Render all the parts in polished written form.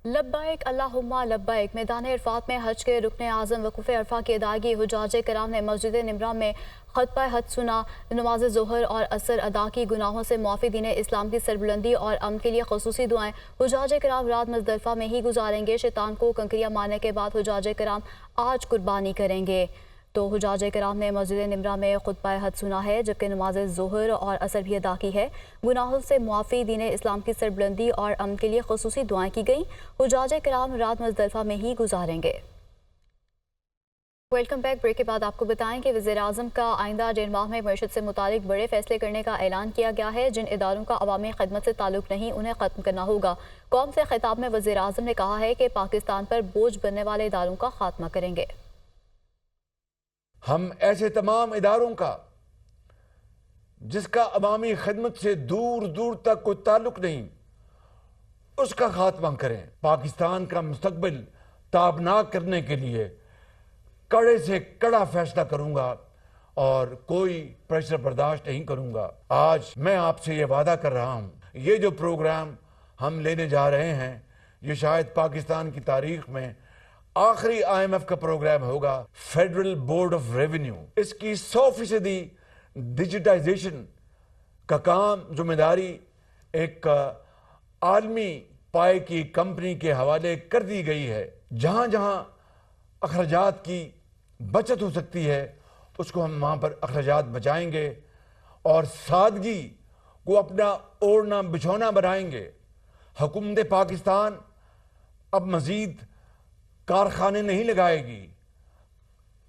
लब्बैक अल्लाहुम्मा लब्बैक। मैदान अरफात में हज के रुकन आज़म वक़ूफ़ अरफा की अदायगी हुज्जाज कराम ने मस्जिद निमरा में खुतबा हज सुना। नमाज ज़ोहर और असर अदा की। गुनाहों से मुआफ़ी दीन इस्लाम की सरबुलंदी और अमन के लिए ख़ुसूसी दुआएं हुज्जाज कराम रात मुज़दलिफ़ा में ही गुजारेंगे। शैतान को कंकरियाँ मारने के बाद हुज्जाज कराम आज कुर्बानी करेंगे। तो हुज्जाज कराम ने मस्जिद निमरा में खुतबा हज सुना है, जबकि नमाज ज़ोहर और असर भी अदा की है। गुनाहों से मुआफ़ी दीन इस्लाम की सरबुलंदी और अमन के लिए ख़ुसूसी दुआएं की गई। हुज्जाज कराम रात मुज़दलिफ़ा में ही गुजारेंगे। Welcome back. ब्रेक के बाद आपको बताएं कि वज़ीर-ए-आज़म का आइंदा 1.5 माह में मईशत से मुतालिक बड़े फैसले करने का ऐलान किया गया है। जिन इदारों का अवामी खिदमत से ताल्लुक नहीं, उन्हें ख़त्म करना होगा। कौम से खिताब में वज़ीर-ए-आज़म ने कहा है कि पाकिस्तान पर बोझ बनने वाले इदारों का खात्मा करेंगे। हम ऐसे तमाम इदारों का जिसका अवामी खिदमत से दूर दूर तक कोई ताल्लुक नहीं, उसका खात्मा करें। पाकिस्तान का मुस्तकबिल ताबनाक करने के लिए कड़े से कड़ा फैसला करूंगा और कोई प्रेशर बर्दाश्त नहीं करूंगा। आज मैं आपसे ये वादा कर रहा हूं, ये जो प्रोग्राम हम लेने जा रहे हैं, ये शायद पाकिस्तान की तारीख में आखिरी IMF का प्रोग्राम होगा। फेडरल बोर्ड ऑफ रेवेन्यू, इसकी 100% डिजिटाइजेशन का काम जिम्मेदारी एक आलमी पाए की कंपनी के हवाले कर दी गई है। जहां जहां अखराजात की बचत हो सकती है, उसको हम वहां पर अखराजात बचाएंगे और सादगी को अपना ओढ़ना बिछौना बनाएंगे। हुकूमत पाकिस्तान अब मजीद कारखाने नहीं लगाएगी,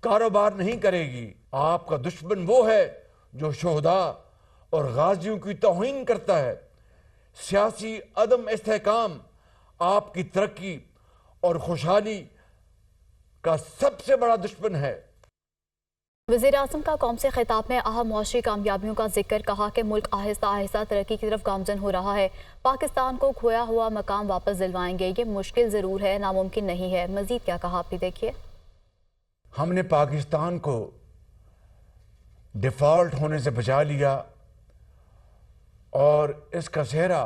कारोबार नहीं करेगी। आपका दुश्मन वो है जो शोहदा और गाजियों की तौहीन करता है। सियासी अदम इस्तेहकाम आपकी तरक्की और खुशहाली का सबसे बड़ा दुश्मन है। वज़ीर-ए-आज़म का कौम से खिताब में अहम मुआशी कामयाबियों का जिक्र। कहा कि मुल्क आहिस्ता आहिस्ता तरक्की की तरफ गामजन हो रहा है। पाकिस्तान को खोया हुआ मकाम वापस दिलवाएंगे। ये मुश्किल ज़रूर है, नामुमकिन नहीं है। मज़ीद क्या कहा, आप भी देखिए। हमने पाकिस्तान को डिफ़ॉल्ट होने से बचा लिया और इसका सेहरा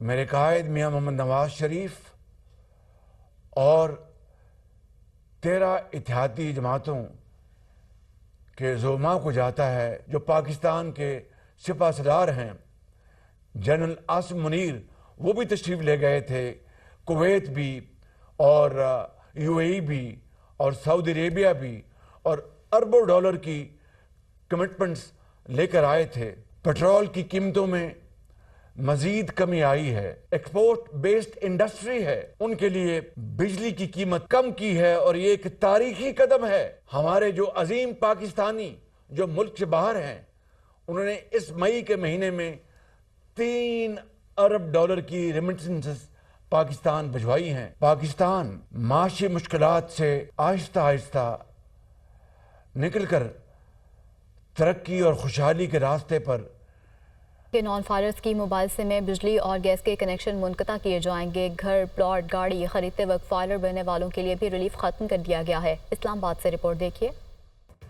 मेरे कायद मियां मोहम्मद नवाज शरीफ और 13 इत्तेहादी जमातों के ज़ुमा को जाता है। जो पाकिस्तान के सिपा सलार हैं, जनरल आसिम मुनीर, वो भी तशरीफ़ ले गए थे। कुवैत भी और UAE भी और सऊदी अरेबिया भी और अरबों डॉलर की कमिटमेंट्स लेकर आए थे। पेट्रोल की कीमतों में मजीद कमी आई है। एक्सपोर्ट बेस्ड इंडस्ट्री है, उनके लिए बिजली की कीमत कम की है और ये एक तारीखी कदम है। हमारे जो अजीम पाकिस्तानी जो मुल्क से बाहर हैं, उन्होंने इस मई के महीने में 3 अरब डॉलर की रेमिटेंसेस पाकिस्तान भिजवाई हैं। पाकिस्तान माशी मुश्किलात से आहिस्ता आहिस्ता निकलकर तरक्की और खुशहाली के रास्ते पर के नॉन फायर स्कीम मोबाइल से में बिजली और गैस के कनेक्शन मुनक़ता किए जाएंगे। घर, प्लॉट, गाड़ी खरीदते वक्त फायर बनने वालों के लिए भी रिलीफ खत्म कर दिया गया है। इस्लामाबाद से रिपोर्ट देखिए।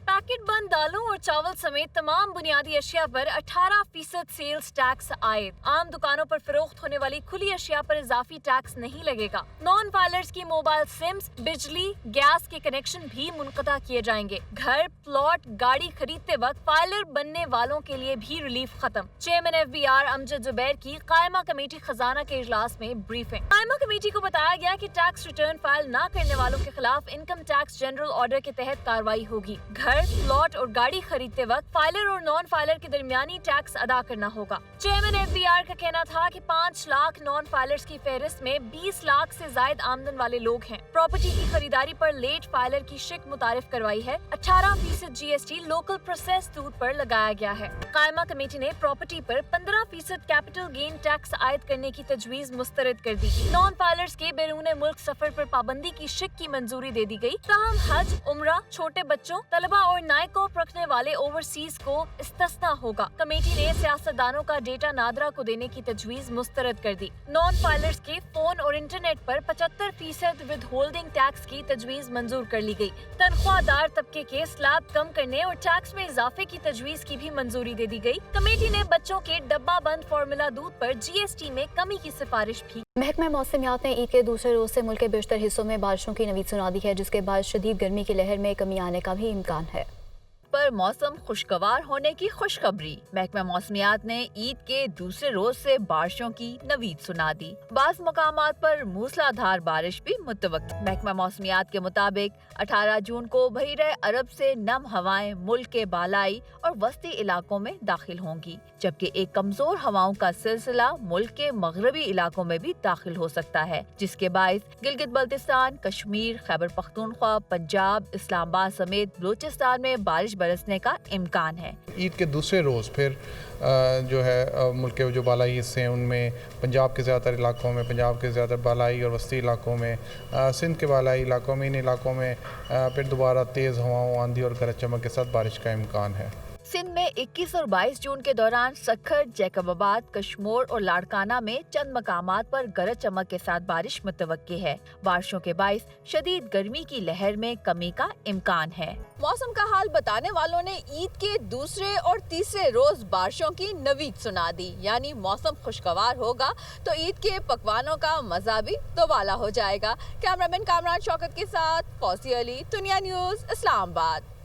पैकेट बंद दालों और चावल समेत तमाम बुनियादी अशिया पर 18% सेल्स टैक्स आए। आम दुकानों पर फरोख्त होने वाली खुली अशिया पर इजाफी टैक्स नहीं लगेगा। नॉन फाइलर्स की मोबाइल सिम्स, बिजली, गैस के कनेक्शन भी मुनक़ता किए जाएंगे। घर, प्लॉट, गाड़ी खरीदते वक्त फाइलर बनने वालों के लिए भी रिलीफ खत्म। चेयरमैन FBR अमजद जुबैर की कायमा कमेटी खजाना के इजलास में ब्रीफिंग। कायमा कमेटी को बताया गया कि टैक्स रिटर्न फाइल न करने वालों के खिलाफ इनकम टैक्स जनरल ऑर्डर के तहत कार्रवाई होगी। घर, प्लॉट और गाड़ी खरीदते वक्त फाइलर और नॉन फाइलर के दरमियानी टैक्स अदा करना होगा। चेयरमैन FBR का कहना था कि 5 लाख नॉन फाइलर्स की फहरिस्त में 20 लाख से जायद आमदन वाले लोग हैं। प्रॉपर्टी की खरीदारी पर लेट फाइलर की शिक मुतारिफ करवाई है। 18% GST लोकल प्रोसेस दूध पर लगाया गया है। कायमा कमेटी ने प्रॉपर्टी पर 15% कैपिटल गेन टैक्स आयद करने की तजवीज मुस्तरद कर दी। नॉन फाइलर्स के बैरून मुल्क सफर पर पाबंदी की शिक की मंजूरी दे दी गई। ताहम हज, उम्रा, छोटे बच्चों, तलबा और नाइक ऑफ रखने वाले ओवरसीज को इस्तिस्ना होगा। कमेटी ने सियासतदानों का डेटा नादरा को देने की तजवीज मुस्तरद कर दी। नॉन फाइलर्स के फोन और इंटरनेट पर 75% विद होल्डिंग टैक्स की तजवीज मंजूर कर ली गई। तनख्वाहदार तबके के स्लैब कम करने और टैक्स में इजाफे की तजवीज की भी मंजूरी दे दी गई। कमेटी ने बच्चों के डब्बा बंद फार्मूला दूध पर GST में कमी की सिफारिश भी محکمہ موسمیات نے عید کے دوسرے روز سے ملک کے بیشتر حصوں میں بارشوں کی نوید سنا دی ہے، جس کے باعث شدید گرمی کی لہر میں کمی آنے کا بھی امکان ہے۔ پر موسم خوشگوار ہونے کی خوشخبری، محکمہ موسمیات نے عید کے دوسرے روز سے بارشوں کی نوید سنا دی۔ بعض مقامات پر موسلا دھار بارش بھی متوقع۔ محکمہ موسمیات کے مطابق 18 جون کو بحیرہ عرب سے نم ہوائیں ملک کے بالائی اور وسطی علاقوں میں داخل ہوں گی، جبکہ ایک کمزور ہواؤں کا سلسلہ ملک کے مغربی علاقوں میں بھی داخل ہو سکتا ہے، جس کے باعث گلگت بلتستان، کشمیر، خیبر پختونخوا، پنجاب، اسلام آباد سمیت بلوچستان میں بارش برسنے کا امکان ہے۔ عید کے دوسرے روز پھر جو ہے ملک کے جو بالائی حصے ہیں ان میں پنجاب کے زیادہ تر علاقوں میں، پنجاب کے زیادہ تر بالائی اور وسطی علاقوں میں، سندھ کے بالائی علاقوں میں، ان علاقوں میں پھر دوبارہ تیز ہواؤں، آندھی اور گرج چمک کے ساتھ بارش کا امکان ہے۔ سندھ میں 21 اور 22 جون کے دوران سکھر، جیکب آباد، کشمور اور لاڑکانہ میں چند مقامات پر گرج چمک کے ساتھ بارش متوقع ہے۔ بارشوں کے باعث شدید گرمی کی لہر میں کمی کا امکان ہے۔ موسم کا حال بتانے والوں نے عید کے دوسرے اور تیسرے روز بارشوں کی نوید سنا دی، یعنی موسم خوشگوار ہوگا تو عید کے پکوانوں کا مزہ بھی دوبالا ہو جائے گا۔ کیمرامین کامران شوکت کے ساتھ فوزی علی، دنیا نیوز، اسلام آباد۔